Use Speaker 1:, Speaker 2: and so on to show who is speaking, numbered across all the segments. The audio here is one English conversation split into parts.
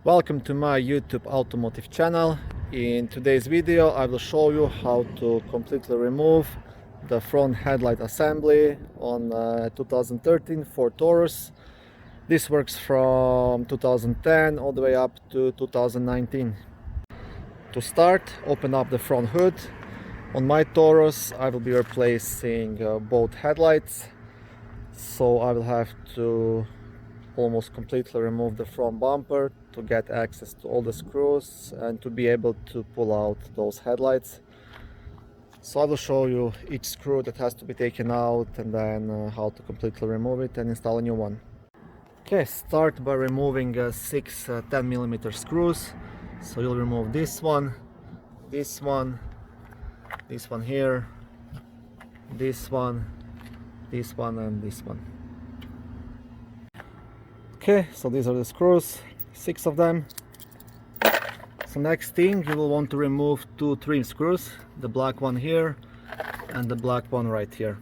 Speaker 1: Welcome to my YouTube automotive channel. In today's video I will show you how to completely remove the front headlight assembly on 2013 Ford Taurus. This works from 2010 all the way up to 2019. To start, open up the front hood. On my Taurus I will be replacing both headlights, so I will have to almost completely remove the front bumper to get access to all the screws and to be able to pull out those headlights. So I will show you each screw that has to be taken out and then how to completely remove it and install a new one. Okay, start by removing 6 10mm screws. So you'll remove this one here, this one, and this one. Okay, so these are the screws, 6 of them. So next thing, you will want to remove 2 trim screws, the black one here and the black one right here.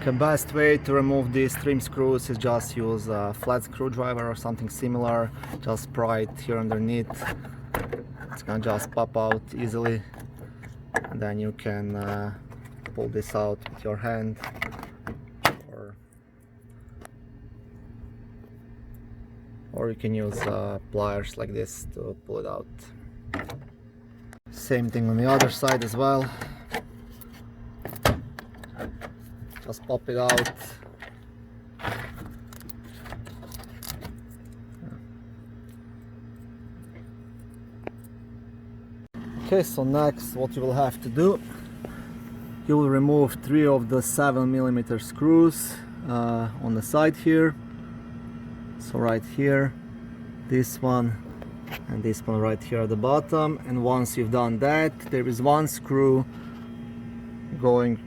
Speaker 1: The best way to remove these trim screws is just use a flat screwdriver or something similar. Just pry it here underneath. It's gonna just pop out easily, and then you can pull this out with your hand, or you can use pliers like this to pull it out. Same thing on the other side as well. Just pop it out. Okay, so next what you will have to do, you will remove 3 of the 7mm screws on the side here. So right here, this one and this one right here at the bottom. And once you've done that, there is one screw going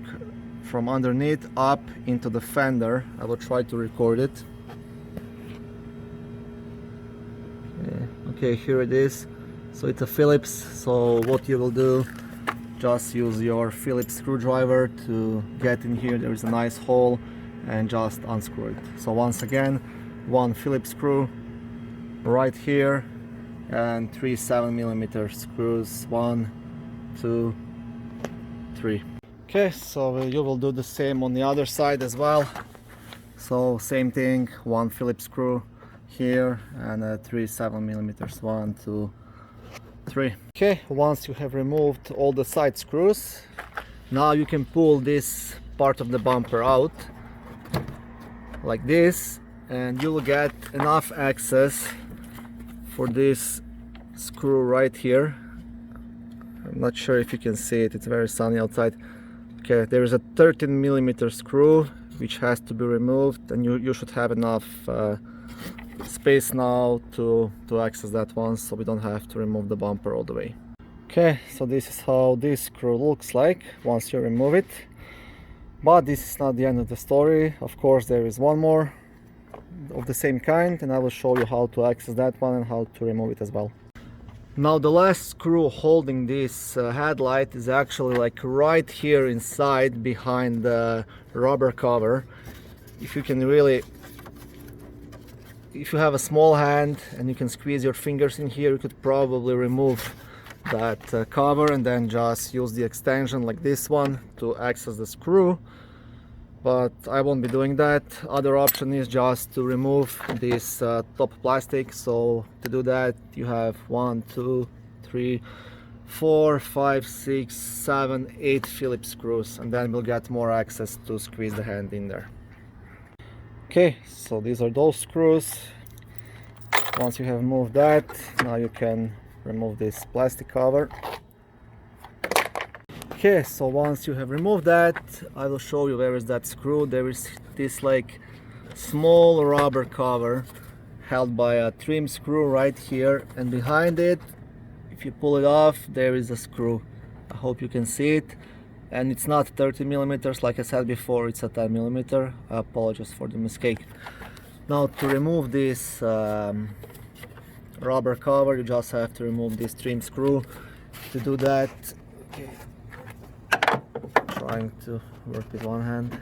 Speaker 1: from underneath up into the fender. I will try to record it. Okay, here it is. So it's a Phillips. So what you will do, just use your Phillips screwdriver to get in here. There is a nice hole, and just unscrew it. So once again, one Phillips screw right here and 3 7mm screws, 1, 2, 3. Okay, so you will do the same on the other side as well. So same thing, one Phillips screw here and 3 7mm, 1, 2, 3. Okay, once you have removed all the side screws, now you can pull this part of the bumper out like this, and you will get enough access for this screw right here. I'm not sure if you can see it, it's very sunny outside. Okay, there is a 13mm screw which has to be removed, and you should have enough space now to access that one, so we don't have to remove the bumper all the way. Okay, so this is how this screw looks like once you remove it. But this is not the end of the story. Of course, there is one more of the same kind, and I will show you how to access that one and how to remove it as well. Now the last screw holding this headlight is actually like right here inside behind the rubber cover. If you have a small hand and you can squeeze your fingers in here, you could probably remove that cover and then just use the extension like this one to access the screw. But I won't be doing that. Other option is just to remove this top plastic. So to do that, you have 1, 2, 3, 4, 5, 6, 7, 8 Phillips screws, and then we'll get more access to squeeze the hand in there. Okay, so these are those screws. Once you have moved that, now you can remove this plastic cover. Okay, so once you have removed that, I will show you where is that screw. There is this like small rubber cover held by a trim screw right here, and behind it, if you pull it off, there is a screw. I hope you can see it, and it's not 30mm like I said before, it's a 10mm. I apologize for the mistake. Now to remove this rubber cover, you just have to remove this trim screw. To do that, okay, trying to work with one hand.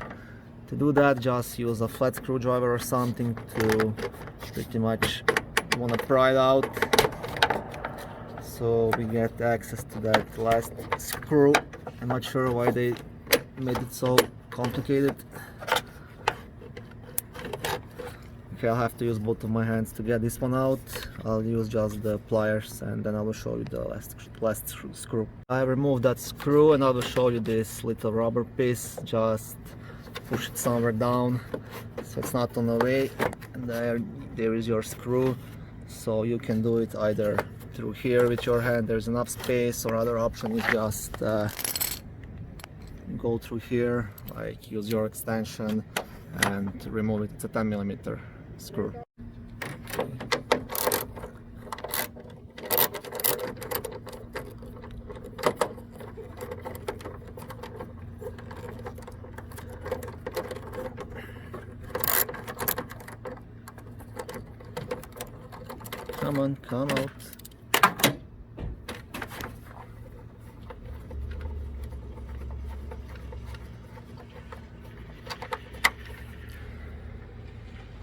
Speaker 1: To do that, just use a flat screwdriver or something to pretty much you want to pry it out so we get access to that last screw. I'm not sure why they made it so complicated. Okay, I'll have to use both of my hands to get this one out. I'll use just the pliers and then I will show you the last screw. I removed that screw and I will show you this little rubber piece. Just push it somewhere down so it's not on the way. And there is your screw. So you can do it either through here with your hand, there's enough space, or other option is just go through here, like use your extension and remove it. It's a 10mm screw. Come on, come out.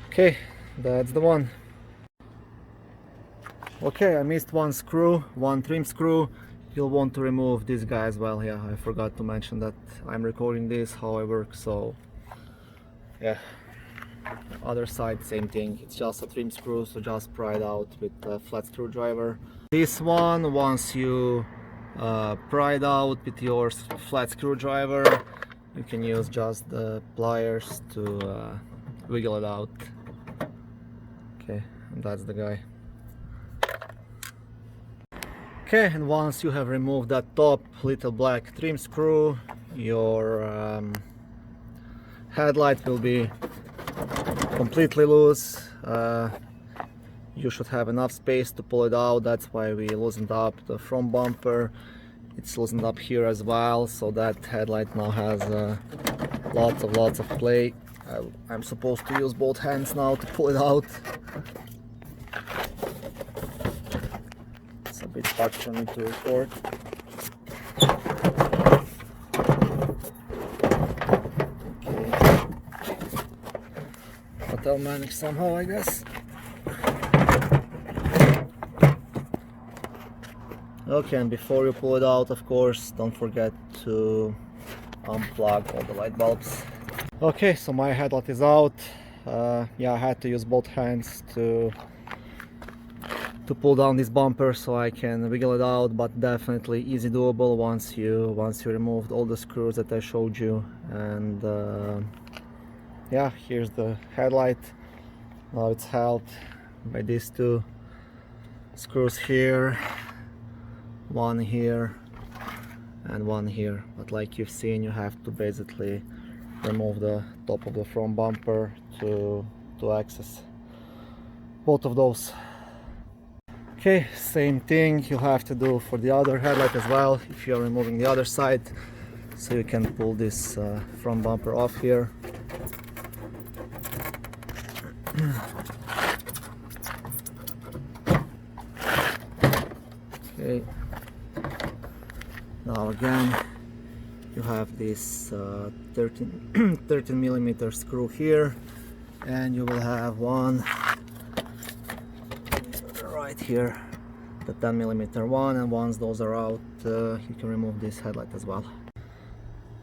Speaker 1: Okay, that's the one. Okay, I missed one screw, one trim screw. You'll want to remove this guy as well. Yeah, I forgot to mention that I'm recording this, how I work, so yeah. Other side, same thing. It's just a trim screw, so just pry it out with a flat screwdriver. This one, once you pry it out with your flat screwdriver, you can use just the pliers to wiggle it out. Okay, and that's the guy. Okay, and once you have removed that top little black trim screw, your headlight will be completely loose. You should have enough space to pull it out. That's why we loosened up the front bumper. It's loosened up here as well, so that headlight now has lots of play. I'm supposed to use both hands now to pull it out. It's a bit hard for me to record. But I'll manage somehow, I guess. Okay, and before you pull it out, of course, don't forget to unplug all the light bulbs. Okay, so my headlight is out. Yeah, I had to use both hands to pull down this bumper so I can wiggle it out, but definitely easy doable once you removed all the screws that I showed you. And yeah, here's the headlight. Now it's held by these two screws here, one here and one here, but like you've seen, you have to basically remove the top of the front bumper to access both of those. Okay, same thing you'll have to do for the other headlight as well if you're removing the other side. So you can pull this front bumper off here. Okay, now again you have this 13mm screw here, and you will have one right here, the 10mm one, and once those are out, you can remove this headlight as well.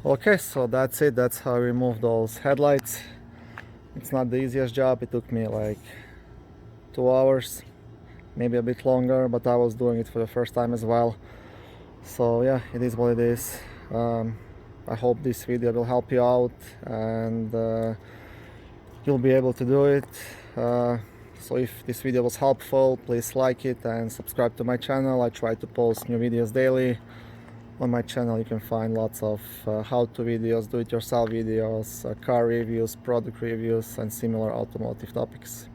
Speaker 1: Okay, so that's it. That's how I remove those headlights. It's not the easiest job. It took me like 2 hours, maybe a bit longer, but I was doing it for the first time as well. So yeah, it is what it is. I hope this video will help you out and you'll be able to do it. So if this video was helpful, please like it and subscribe to my channel. I try to post new videos daily. On my channel you can find lots of how-to videos, do-it-yourself videos, car reviews, product reviews and similar automotive topics.